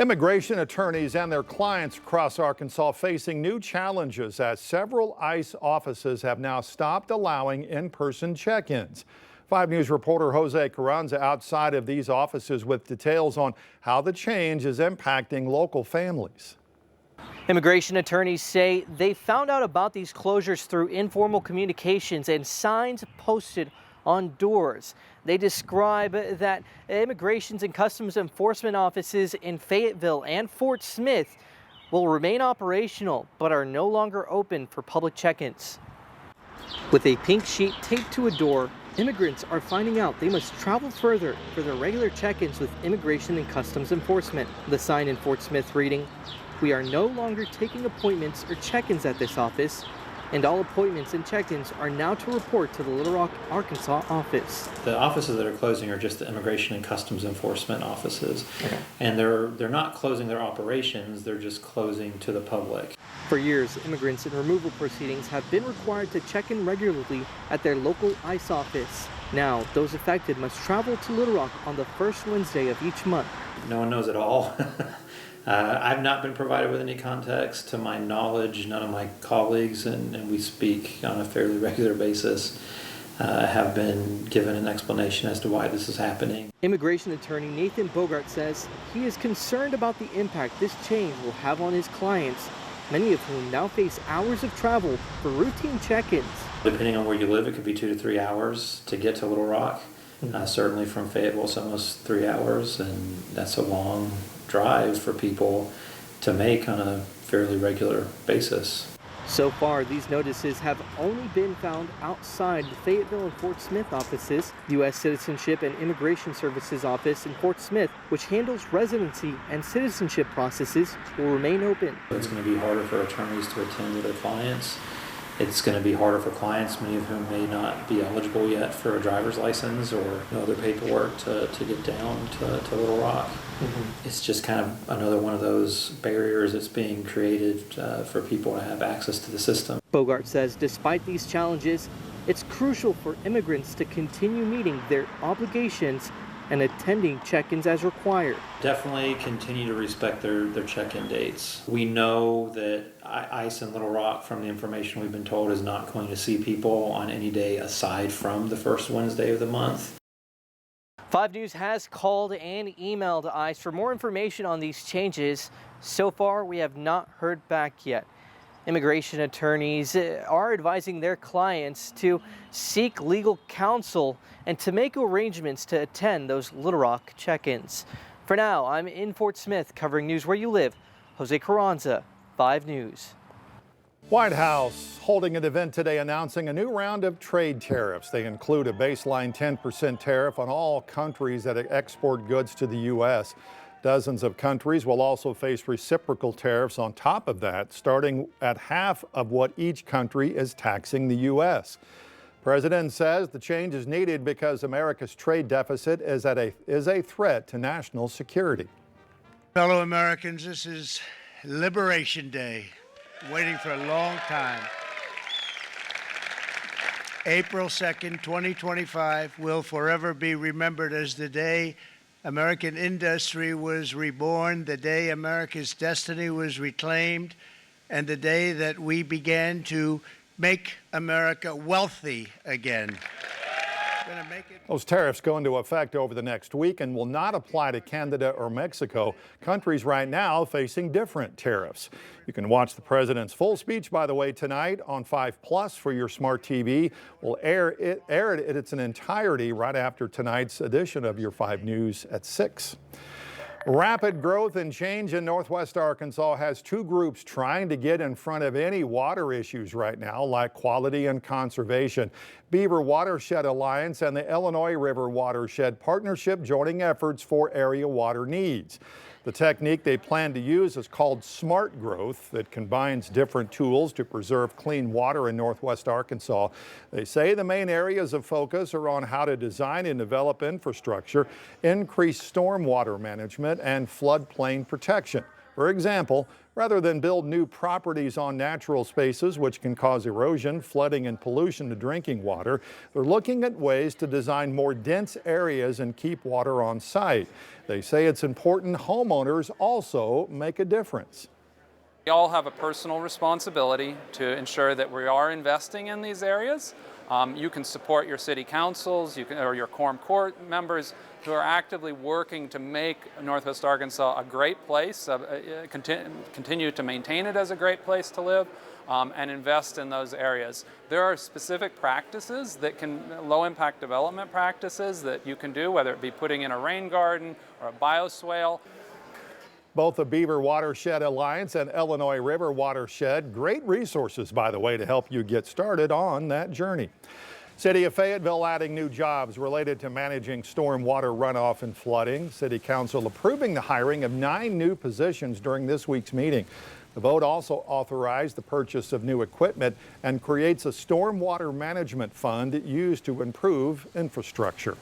Immigration attorneys and their clients across Arkansas facing new challenges as several ICE offices have now stopped allowing in-person check-ins. 5 News reporter Jose Carranza outside of these offices with details on how the change is impacting local families. Immigration attorneys say they found out about these closures through informal communications and signs posted on doors. They describe that Immigrations and Customs Enforcement offices in Fayetteville and Fort Smith will remain operational but are no longer open for public check-ins. With a pink sheet taped to a door, immigrants are finding out they must travel further for their regular check-ins with Immigration and Customs Enforcement. The sign in Fort Smith reading, "We are no longer taking appointments or check-ins at this office, and all appointments and check-ins are now to report to the Little Rock, Arkansas office." The offices that are closing are just the Immigration and Customs Enforcement offices. Okay. And they're not closing their operations, they're just closing to the public. For years, immigrants in removal proceedings have been required to check in regularly at their local ICE office. Now, those affected must travel to Little Rock on the first Wednesday of each month. No one knows at all. I've not been provided with any context. To my knowledge, none of my colleagues, and we speak on a fairly regular basis, have been given an explanation as to why this is happening. Immigration attorney Nathan Bogart says he is concerned about the impact this change will have on his clients, many of whom now face hours of travel for routine check-ins. Depending on where you live, it could be 2 to 3 hours to get to Little Rock. Certainly from Fayetteville, it's almost 3 hours, and that's a long drive for people to make on a fairly regular basis. So far, these notices have only been found outside the Fayetteville and Fort Smith offices. The U.S. Citizenship and Immigration Services office in Fort Smith, which handles residency and citizenship processes, will remain open. It's going to be harder for attorneys to attend to their clients. It's going to be harder for clients, many of whom may not be eligible yet for a driver's license or other paperwork to get down to Little Rock. Mm-hmm. It's just kind of another one of those barriers that's being created for people to have access to the system. Bogart says despite these challenges, it's crucial for immigrants to continue meeting their obligations and attending check-ins as required. Definitely continue to respect their check-in dates. We know that ICE in Little Rock, from the information we've been told, is not going to see people on any day aside from the first Wednesday of the month. 5 News has called and emailed ICE for more information on these changes. So far, we have not heard back yet. Immigration attorneys are advising their clients to seek legal counsel and to make arrangements to attend those Little Rock check-ins. For now, I'm in Fort Smith covering news where you live. Jose Carranza, 5 News. White House holding an event today announcing a new round of trade tariffs. They include a baseline 10% tariff on all countries that export goods to the U.S. Dozens of countries will also face reciprocal tariffs on top of that, starting at half of what each country is taxing the U.S. President says the change is needed because America's trade deficit is a threat to national security. Fellow Americans, this is Liberation Day, waiting for a long time. April 2nd, 2025 will forever be remembered as the day American industry was reborn, the day America's destiny was reclaimed, and the day that we began to make America wealthy again. Those tariffs go into effect over the next week and will not apply to Canada or Mexico, countries right now facing different tariffs. You can watch the president's full speech, by the way, tonight on 5 Plus for your smart TV. We'll air it in its entirety right after tonight's edition of your 5 News at 6. Rapid growth and change in Northwest Arkansas has 2 groups trying to get in front of any water issues right now, like quality and conservation. Beaver Watershed Alliance and the Illinois River Watershed Partnership joining efforts for area water needs. The technique they plan to use is called smart growth that combines different tools to preserve clean water in Northwest Arkansas. They say the main areas of focus are on how to design and develop infrastructure, increase stormwater management, and floodplain protection. For example, rather than build new properties on natural spaces which can cause erosion, flooding, and pollution to drinking water, they're looking at ways to design more dense areas and keep water on site. They say it's important homeowners also make a difference. We all have a personal responsibility to ensure that we are investing in these areas. You can support your city councils or your quorum court members who are actively working to make Northwest Arkansas a great place, continue to maintain it as a great place to live, and invest in those areas. There are specific practices low impact development practices that you can do, whether it be putting in a rain garden or a bioswale. Both the Beaver Watershed Alliance and Illinois River Watershed, great resources, by the way, to help you get started on that journey. City of Fayetteville adding new jobs related to managing storm water runoff and flooding. City Council approving the hiring of 9 new positions during this week's meeting. The vote also authorized the purchase of new equipment and creates a stormwater management fund used to improve infrastructure.